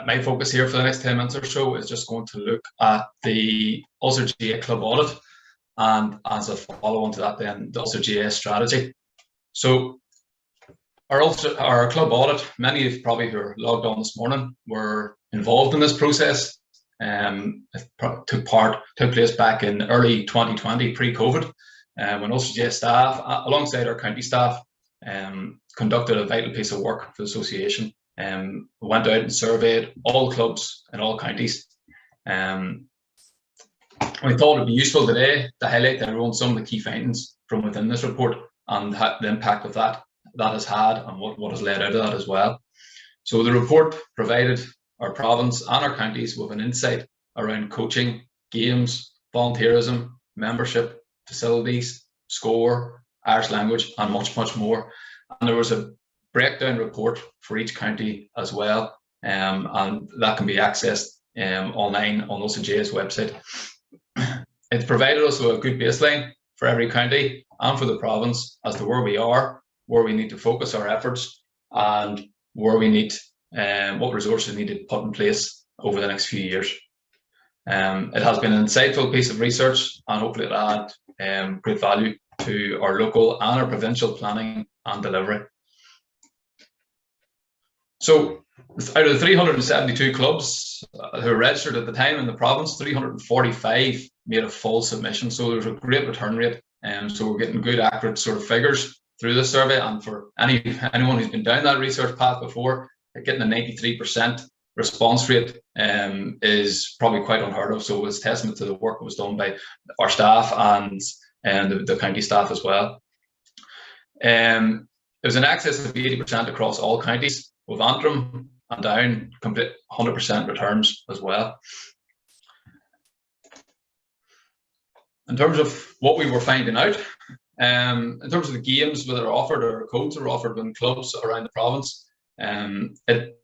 my focus here for the next 10 minutes or so is just going to look at the Ulster GAA club audit, and as a follow-on to that then the Ulster GAA strategy. So our club audit, many of you probably who are logged on this morning were involved in this process. It took place back in early 2020, pre-COVID, when Ulster GAA staff, alongside our county staff, conducted a vital piece of work for the association. Went out and surveyed all clubs in all counties. We thought it would be useful today to highlight to everyone some of the key findings from within this report and the impact of that has had and what has led out of that as well. So the report provided our province and our counties with an insight around coaching, games, volunteerism, membership, facilities, score, Irish language, and much, much more. And there was a breakdown report for each county as well, and that can be accessed online on Ulster GAA's website. It's provided us with a good baseline for every county and for the province as to where we are, where we need to focus our efforts, and where we need what resources need to put in place over the next few years. It has been an insightful piece of research, and hopefully it'll add great value to our local and our provincial planning and delivery. So out of the 372 clubs who were registered at the time in the province, 345 made a full submission. So there's a great return rate. So we're getting good, accurate sort of figures through this survey. And for anyone who's been down that research path before, getting a 93% response rate is probably quite unheard of. So it's testament to the work that was done by our staff and the county staff as well. There's an excess of 80% across all counties, with Antrim and Down complete 100% returns as well. In terms of what we were finding out, in terms of the games that are offered or codes that are offered in clubs around the province, it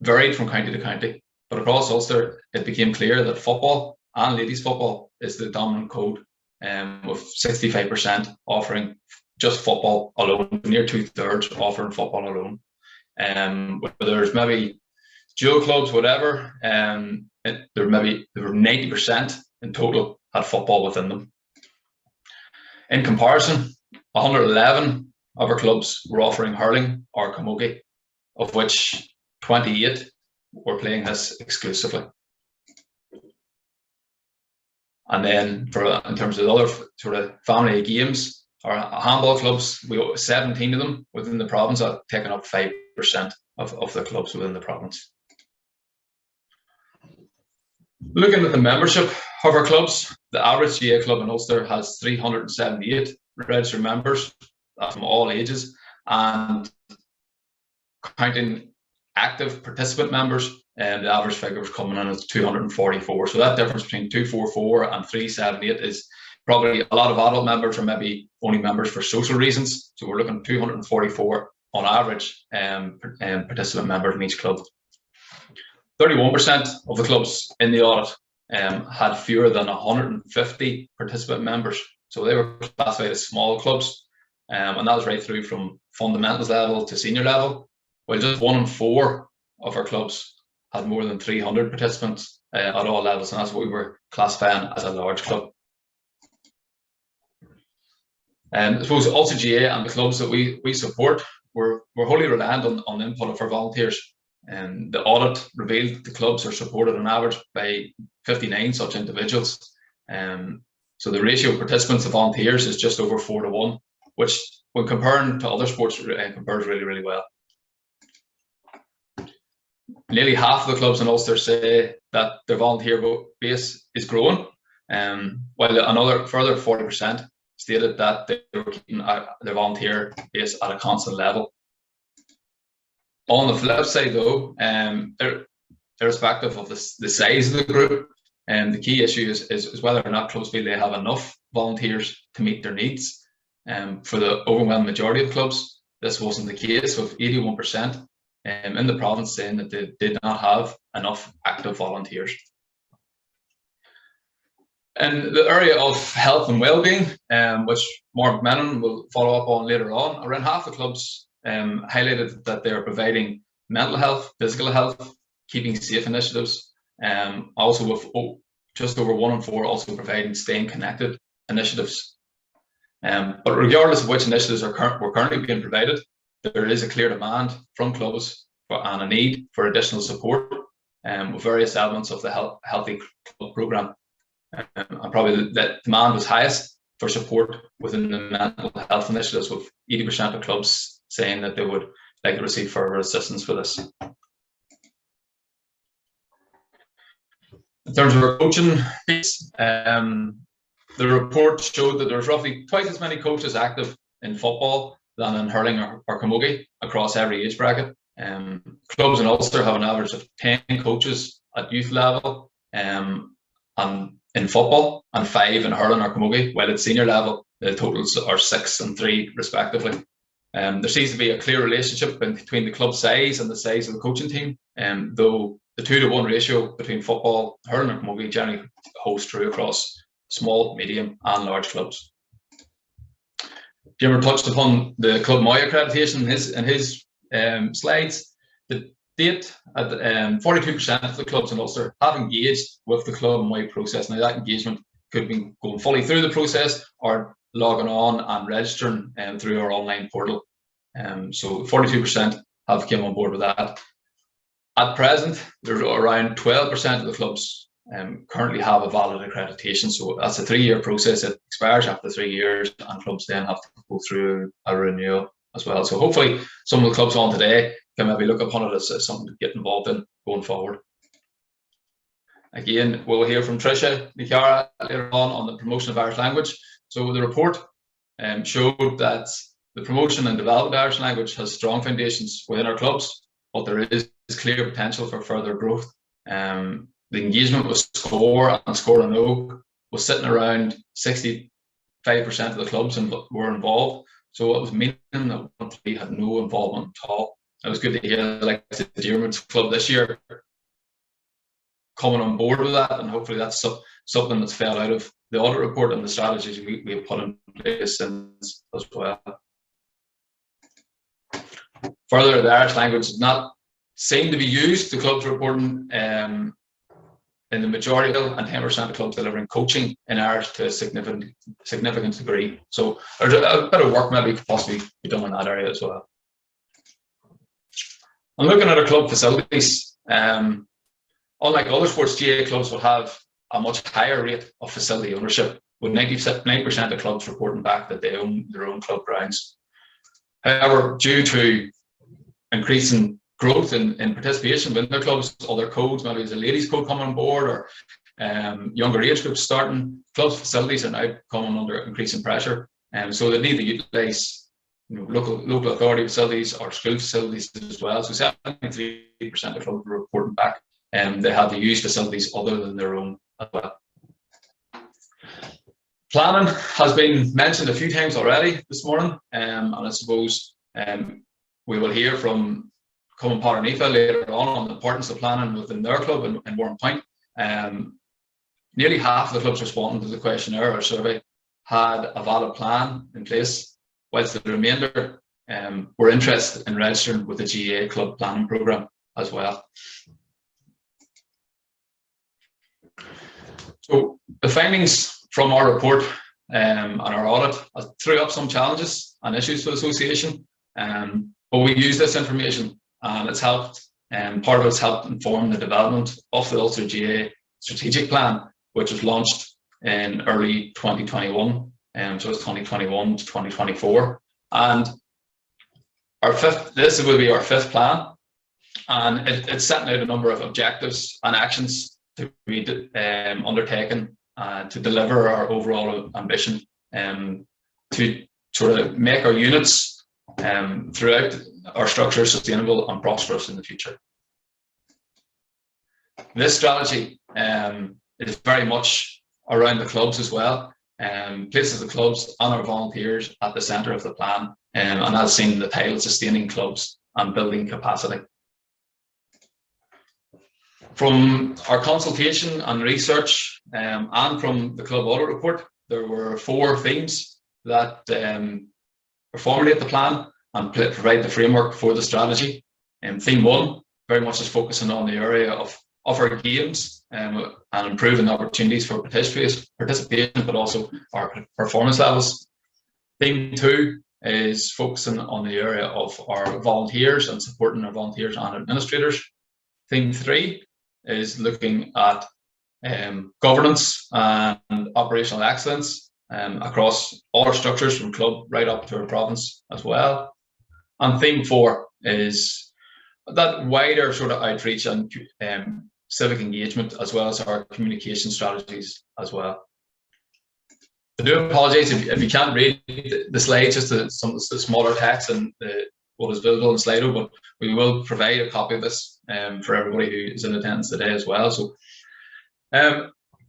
varied from county to county, but across Ulster it became clear that football and ladies football is the dominant code, with 65% offering just football alone, near 2/3 offering football alone. Whether there's maybe dual clubs, whatever, there were 90% in total had football within them. In comparison, 111 of our clubs were offering hurling or camogie, of which 28 were playing this exclusively. And then in terms of the other sort of family of games, our handball clubs, we got 17 of them within the province, are taking up 5% of the clubs within the province. Looking at the membership of our clubs, the average GAA club in Ulster has 378 registered members, that's from all ages, and counting active participant members, the average figure is coming in as 244. So that difference between 244 and 378 is probably a lot of adult members are maybe only members for social reasons. So we're looking at 244 on average participant members in each club. 31% of the clubs in the audit had fewer than 150 participant members. So they were classified as small clubs, and that was right through from fundamentals level to senior level, while just 1 in 4 of our clubs had more than 300 participants at all levels, and that's what we were classifying as a large club. I suppose Ulster GAA and the clubs that we support, we're wholly reliant on the input of our volunteers. The audit revealed the clubs are supported on average by 59 such individuals. So the ratio of participants to volunteers is just over 4:1, which when comparing to other sports compares really, really well. Nearly half of the clubs in Ulster say that their volunteer base is growing, while another further 40% stated that they were keeping their volunteer base at a constant level. On the flip side though, irrespective of the size of the group, the key issue is whether or not clubs feel they have enough volunteers to meet their needs. For the overwhelming majority of clubs, this wasn't the case, with 81% in the province saying that they did not have enough active volunteers. In the area of health and well-being, which Mark Menon will follow up on later on, around half the clubs highlighted that they are providing mental health, physical health, keeping safe initiatives, also with just over 1 in 4 also providing staying connected initiatives. But regardless of which initiatives were currently being provided, there is a clear demand from clubs and a need for additional support with various elements of the Healthy Club programme. And probably the demand was highest for support within the mental health initiatives, with 80% of clubs saying that they would like to receive further assistance for this. In terms of our coaching piece, the report showed that there's roughly twice as many coaches active in football than in hurling or camogie across every age bracket. Clubs in Ulster have an average of 10 coaches at youth level and in football, and 5 in hurling or camogie, while at senior level the totals are 6 and 3 respectively. There seems to be a clear relationship between the club size and the size of the coaching team, though the 2-to-1 ratio between football, hurling and camogie generally holds true across small, medium and large clubs. Jim touched upon the Club Moy accreditation in his slides. The date at 42% of the clubs in Ulster have engaged with the Club Moy process. Now that engagement could be going fully through the process or logging on and registering through our online portal. So 42% have come on board with that. At present, there's around 12% of the clubs currently have a valid accreditation. So that's a 3-year process. It expires after 3 years, and clubs then have to go through a renewal as well. So hopefully some of the clubs on today can maybe look upon it as something to get involved in going forward. Again, we'll hear from Tricia Nicara later on the promotion of Irish language. So the report showed that the promotion and development of Irish language has strong foundations within our clubs, but there is clear potential for further growth. The engagement with Score and Score and O was sitting around 65% of the clubs were involved. So it was meaning that we had no involvement at all. It was good to hear like the Dearman's Club this year coming on board with that, and hopefully that's something that's fell out of the audit report and the strategies we have put in place since as well. Further, the Irish language does not seem to be used. The clubs reporting in the majority of and 10% of clubs delivering coaching in Irish to a significant degree. So there's a bit of work maybe could possibly be done in that area as well. I'm looking at our club facilities. Unlike other sports, GAA clubs will have a much higher rate of facility ownership, with 99% of clubs reporting back that they own their own club grounds. However, due to increasing growth in participation within their clubs, other codes, maybe there's a ladies' code coming on board, or younger age groups starting, clubs' facilities are now coming under increasing pressure, so they need to utilise local authority facilities or school facilities as well. So 73% of clubs were reporting back they had to use facilities other than their own as well. Planning has been mentioned a few times already this morning, and I suppose we will hear from Cumann Potter Nifa later on the importance of planning within their club in Warren Point. Nearly half of the clubs responding to the questionnaire or survey had a valid plan in place, whilst the remainder were interested in registering with the GAA club planning programme as well. So the findings from our report and our audit threw up some challenges and issues for the association, but we use this information and it's helped, part of it's helped inform the development of the Ulster GAA strategic plan, which was launched in early 2021, so it's 2021 to 2024. And this will be our 5th plan, and it's setting out a number of objectives and actions to be undertaken to deliver our overall ambition, to sort of make our units throughout our structure sustainable and prosperous in the future. This strategy is very much around the clubs as well, places the clubs and our volunteers at the centre of the plan, and as seen in the title, sustaining clubs and building capacity. From our consultation and research and from the club audit report, there were 4 themes that formulate the plan and provide the framework for the strategy. Theme 1 very much is focusing on the area of our games and improving opportunities for participation, but also our performance levels. Theme 2 is focusing on the area of our volunteers and supporting our volunteers and administrators. Theme 3 is looking at governance and operational excellence across all our structures, from club right up to our province as well. And theme 4 is that wider sort of outreach and civic engagement, as well as our communication strategies as well. I do apologize if you can't read the slides, just some of the smaller text and what is visible in Slido, but we will provide a copy of this for everybody who is in attendance today as well. So,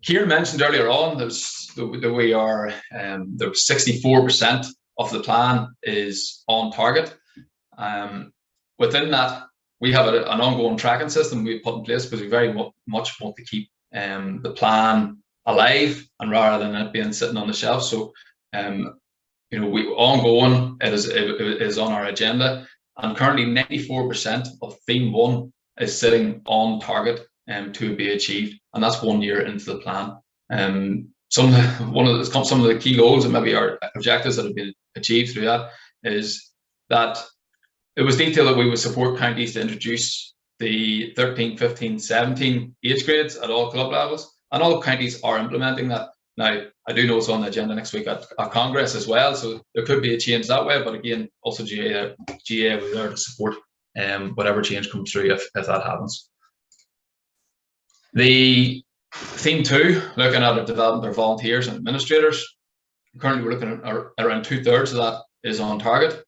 Kieran mentioned earlier on that we are the 64% of the plan is on target. Within that, we have an ongoing tracking system we've put in place because we very much want to keep the plan alive and rather than it being sitting on the shelf. So, we ongoing, it is on our agenda, and currently 94% of theme 1 is sitting on target to be achieved, and that's 1 year into the plan. Some of the key goals and maybe our objectives that have been achieved through that is that it was detailed that we would support counties to introduce the 13, 15, 17 age grades at all club levels, and all counties are implementing that. Now, I do know it's on the agenda next week at Congress as well, so there could be a change that way, but again, also GAA was there to support whatever change comes through if that happens. The theme 2, looking at the development of volunteers and administrators. Currently, we're looking at around 2/3 of that is on target.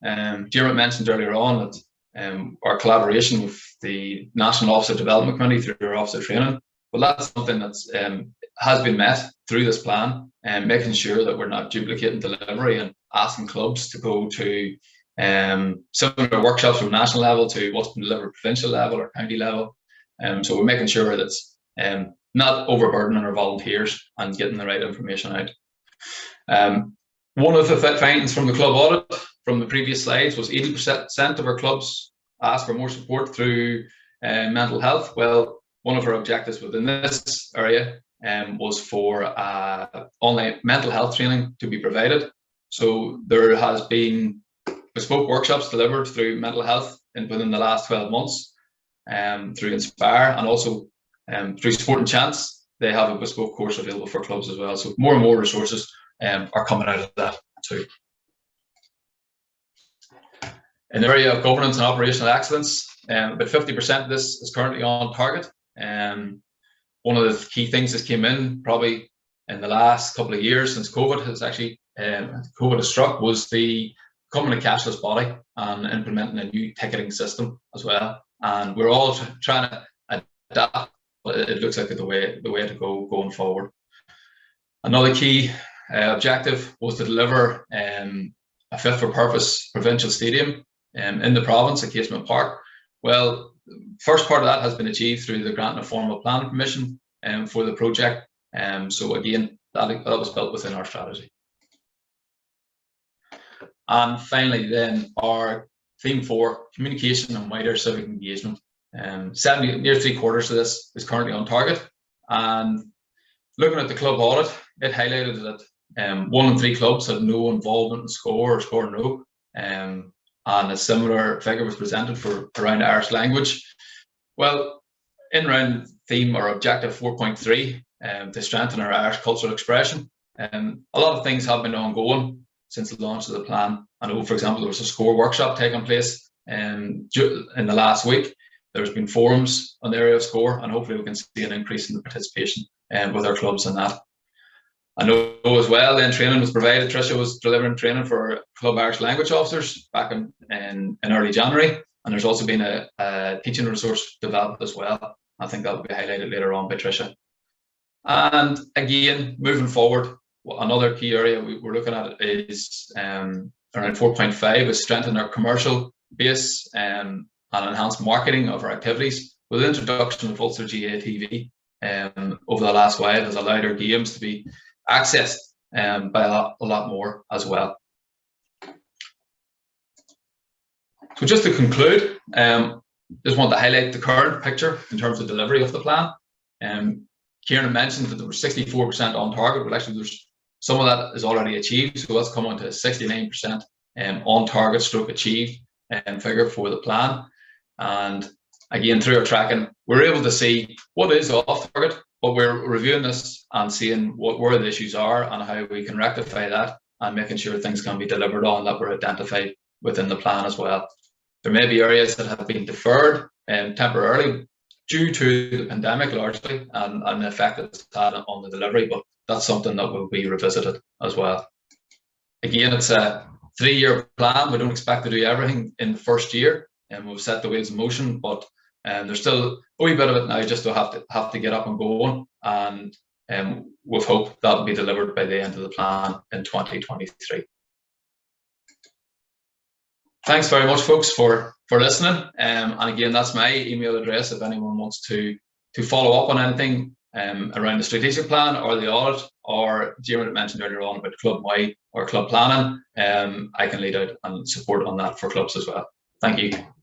Dermot mentioned earlier on that our collaboration with the National Officer Development Committee through our officer training, well, that's something that's has been met through this plan, and making sure that we're not duplicating delivery and asking clubs to go to similar workshops from national level to what's been delivered at provincial level or county level. So we're making sure that it's not overburdening our volunteers and getting the right information out. One of the findings from the club audit from the previous slides was 80% of our clubs asked for more support through mental health. Well, one of our objectives within this area was for online mental health training to be provided. So there has been bespoke workshops delivered through mental health within the last 12 months through Inspire, and also through Sport and Chance. They have a bespoke course available for clubs as well. So more and more resources are coming out of that too. In the area of governance and operational excellence, about 50% of this is currently on target. One of the key things that came in probably in the last couple of years since COVID has struck was the becoming a cashless body and implementing a new ticketing system as well. And we're all trying to adapt, but it looks like the way to go going forward. Another key objective was to deliver a fit for purpose provincial stadium in the province at Casement Park. Well, first part of that has been achieved through the grant of formal planning permission for the project. So again, that was built within our strategy. And finally, then our theme 4, communication and wider civic engagement. 70, near 3/4 of this is currently on target. And looking at the club audit, it highlighted that 1 in 3 clubs had no involvement in score or score no. And a similar figure was presented for around Irish language. Well, in round theme or objective 4.3, to strengthen our Irish cultural expression. A lot of things have been ongoing since the launch of the plan. I know, for example, there was a score workshop taking place in the last week. There's been forums on the area of score, and hopefully we can see an increase in the participation with our clubs in that. I know as well, then training was provided. Tricia was delivering training for club Irish language officers back in early January, and there's also been a teaching resource developed as well. I think that will be highlighted later on by Tricia. And again, moving forward, another key area we're looking at is around 4.5 is strengthening our commercial base and enhanced marketing of our activities. With the introduction of Ulster GAA TV over the last while has allowed our games to be accessed by a lot more as well. So just to conclude, just want to highlight the current picture in terms of delivery of the plan. Kieran mentioned that there was 64% on target, but actually there's some of that is already achieved, so that's come on to 69% on target stroke achieved figure for the plan. And again, through our tracking, we're able to see what is off target, but we're reviewing this and seeing where the issues are and how we can rectify that, and making sure things can be delivered on that were identified within the plan as well. There may be areas that have been deferred temporarily due to the pandemic largely, and the effect it's had on the delivery, but that's something that will be revisited as well. Again, it's a 3-year plan. We don't expect to do everything in the first year, and we've set the wheels in motion, but there's still a wee bit of it now just to have to get up and going, and with hope that will be delivered by the end of the plan in 2023. Thanks very much, folks, for listening. And again, that's my email address if anyone wants to follow up on anything around the strategic plan or the audit, or Jim mentioned earlier on about club-wide or club planning. I can lead out and support on that for clubs as well. Thank you.